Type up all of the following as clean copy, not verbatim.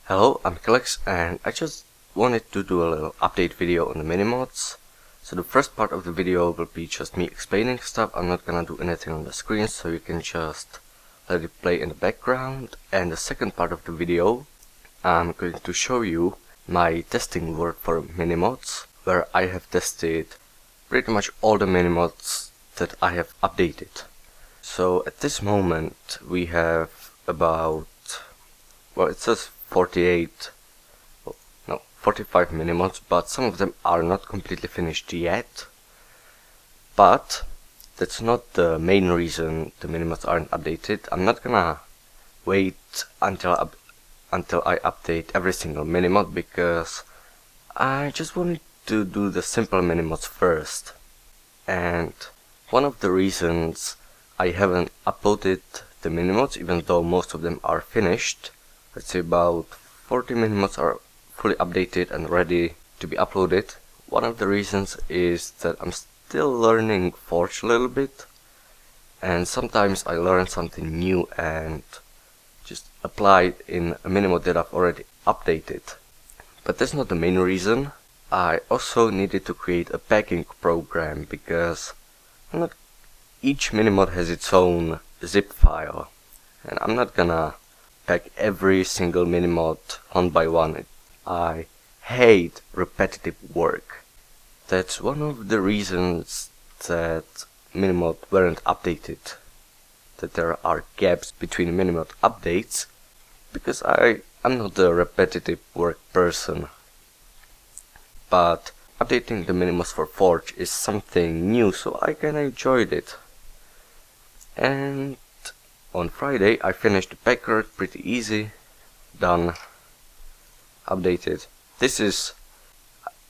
Hello, I'm Alex, and I just wanted to do a little update video on the minimods. So the first part of the video will be just me explaining stuff. I'm not gonna do anything on the screen, so you can just let it play in the background. And the second part of the video, I'm going to show you my testing work for minimods, where I have tested pretty much all the minimods that I have updated. So at this moment we have about, well, it says 45 minimods, but some of them are not completely finished yet. But that's not the main reason the minimods aren't updated. I'm not gonna wait until I update every single minimod, because I just wanted to do the simple minimods first. And one of the reasons I haven't uploaded the minimods, even though most of them are finished, let's say about 40 minimods are fully updated and ready to be uploaded. One of the reasons is that I'm still learning Forge a little bit, and sometimes I learn something new and just apply it in a minimod that I've already updated. But that's not the main reason. I also needed to create a packing program, because not each minimod has its own zip file, and I'm not gonna pack every single minimod one by one. I hate repetitive work. That's one of the reasons that minimod weren't updated, that there are gaps between minimod updates, because I'm not a repetitive work person. But updating the minimods for Forge is something new, so I kinda enjoyed it. And on Friday I finished the packer, pretty easy, done, updated.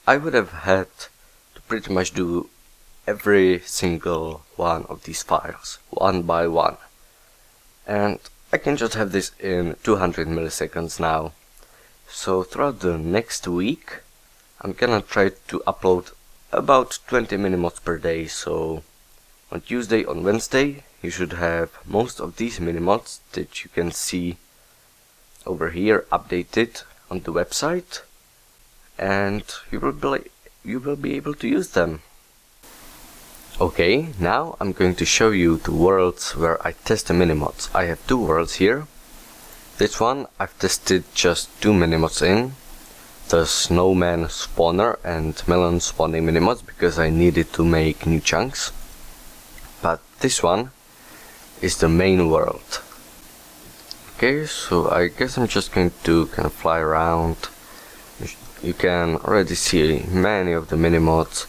I would have had to pretty much do every single one of these files, one by one. And I can just have this in 200 milliseconds now. So throughout the next week, I'm gonna try to upload about 20 minimods per day. So on Tuesday, on Wednesday, you should have most of these minimods that you can see over here updated on the website, and you will be able to use them. Okay, now I'm going to show you the worlds where I test the minimods. I have two worlds here. This one I've tested just two minimods in, the snowman spawner and melon spawning minimods, because I needed to make new chunks. But this one is the main world. Okay, so I guess I'm just going to kind of fly around. You can already see many of the minimods.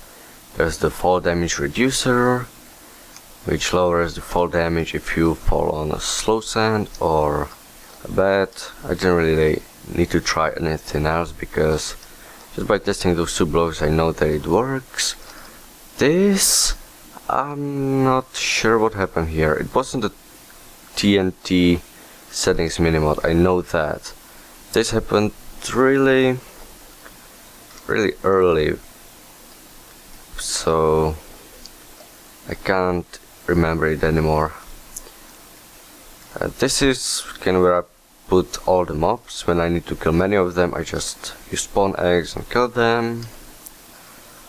There's the fall damage reducer, which lowers the fall damage if you fall on a slow sand or a bed. I didn't really need to try anything else, because just by testing those two blows I know that it works. This, I'm not sure what happened here. It wasn't a TNT settings minimod, I know that. This happened really early, so I can't remember it anymore. This is kind of where I put all the mobs. When I need to kill many of them, I just use spawn eggs and kill them.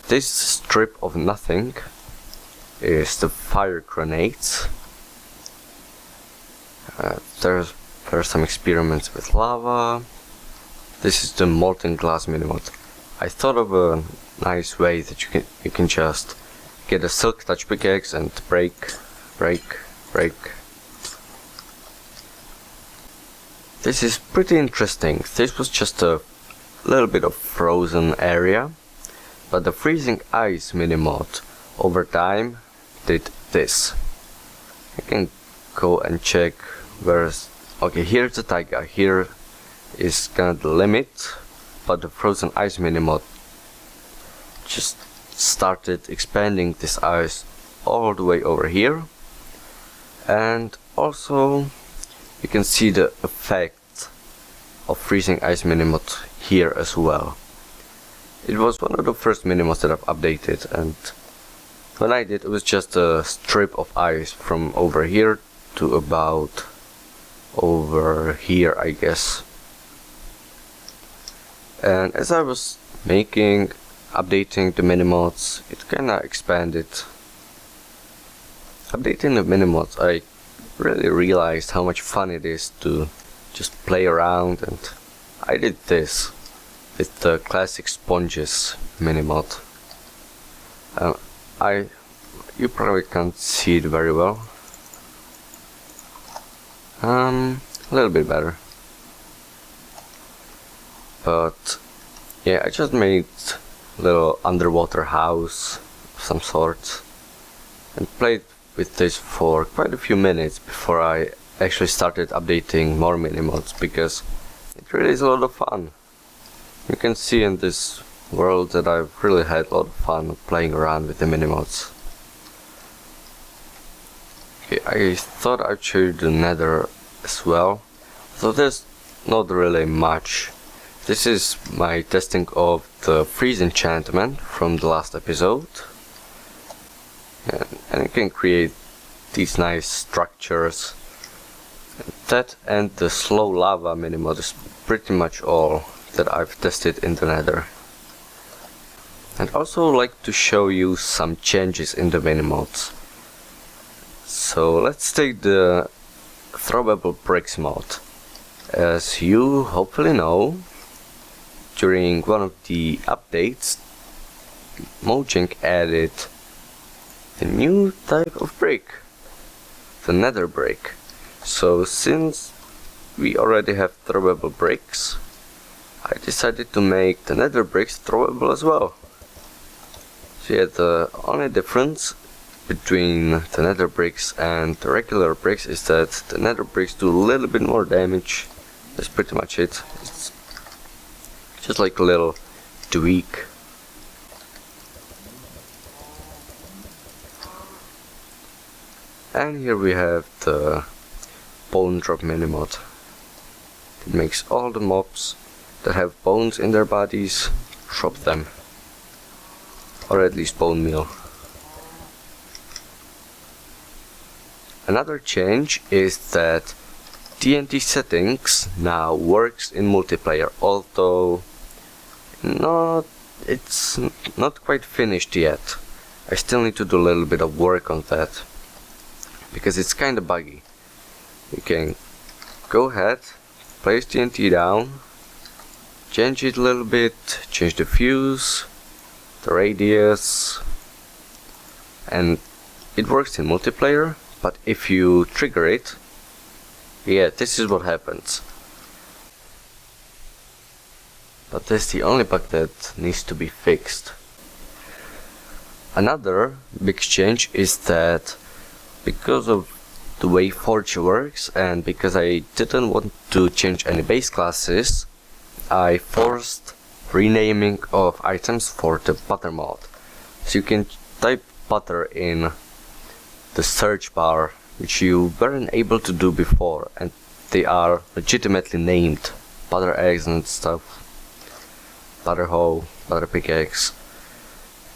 This strip of nothing is the fire grenades. There are some experiments with lava. This is the molten glass minimod. I thought of a nice way that you can just get a silk touch pickaxe and break. This is pretty interesting. This was just a little bit of frozen area, but the freezing ice minimod over time did this. I can go and check where's, okay, here's the taiga, here is kind of the limit, but the frozen ice minimod just started expanding this ice all the way over here. And also you can see the effect of freezing ice minimod here as well. It was one of the first minimods that I've updated, and when I did, it was just a strip of ice from over here to about over here, I guess. And as I was updating the minimods, it kinda expanded. Updating the minimods, I really realized how much fun it is to just play around, and I did this with the classic sponges minimod. You probably can't see it very well. A little bit better. But yeah, I just made a little underwater house of some sort and played with this for quite a few minutes before I actually started updating more minimods, because it really is a lot of fun. You can see in this world that I've really had a lot of fun playing around with the minimods. Okay, I thought I'd show you the nether as well, so there's not really much. This is my testing of the freeze enchantment from the last episode, and you can create these nice structures. That and the slow lava minimod is pretty much all that I've tested in the nether. I'd also like to show you some changes in the minimods. So let's take the throwable bricks mod. As you hopefully know, during one of the updates, Mojang added a new type of brick, the nether brick. So since we already have throwable bricks, I decided to make the nether bricks throwable as well. So yeah, the only difference between the nether bricks and the regular bricks is that the nether bricks do a little bit more damage. That's pretty much it. It's just like a little tweak. And here we have the bone drop minimod. It makes all the mobs that have bones in their bodies drop them, or at least bone meal. Another change is that TNT settings now works in multiplayer, although it's not quite finished yet. I still need to do a little bit of work on that, because it's kinda buggy. You can go ahead, place TNT down, change it a little bit, change the fuse, the radius, and it works in multiplayer, but if you trigger it, yeah, this is what happens. But that's the only bug that needs to be fixed. Another big change is that because of the way Forge works, and because I didn't want to change any base classes, I forced renaming of items for the butter mod. So you can type butter in the search bar, which you weren't able to do before, and they are legitimately named butter eggs and stuff, butter hoe, butter pickaxe.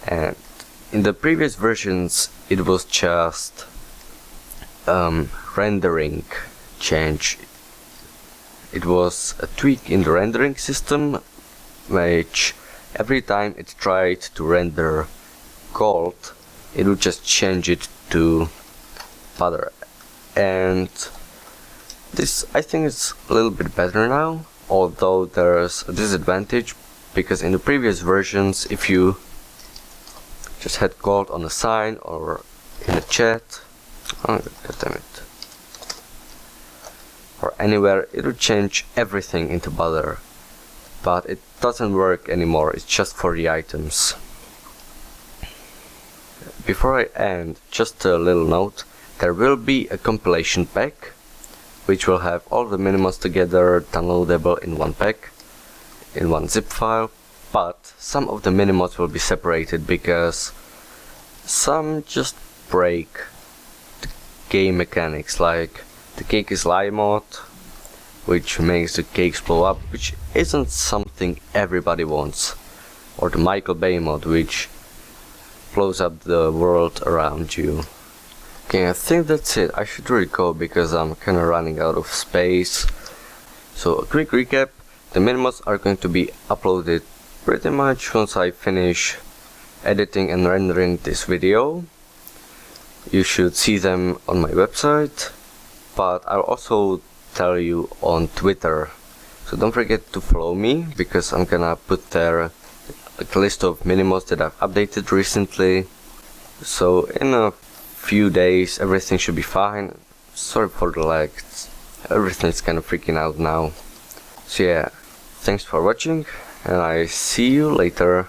And in the previous versions it was just rendering change. It was a tweak in the rendering system, which every time it tried to render gold, it would just change it to butter. And this, I think, is a little bit better now, although there's a disadvantage, because in the previous versions, if you just had gold on a sign or in a chat, oh god damn it, or anywhere, it would change everything into butter. But it doesn't work anymore, it's just for the items. Before I end, just a little note, there will be a compilation pack, which will have all the minimods together, downloadable in one pack, in one zip file, but some of the minimods will be separated because some just break the game mechanics, like the cake is lie mod, which makes the cakes blow up, which isn't something everybody wants, or the Michael Bay mod, which blows up the world around you. Okay, I think that's it. I should really go because I'm kinda running out of space. So a quick recap: The minimods are going to be uploaded pretty much once I finish editing and rendering this video. You should see them on my website, but I'll also tell you on Twitter. So don't forget to follow me, because I'm gonna put there a list of minimods that I've updated recently. So in a few days everything should be fine. Sorry for the lag, everything's kind of freaking out now. So yeah, thanks for watching, and I see you later.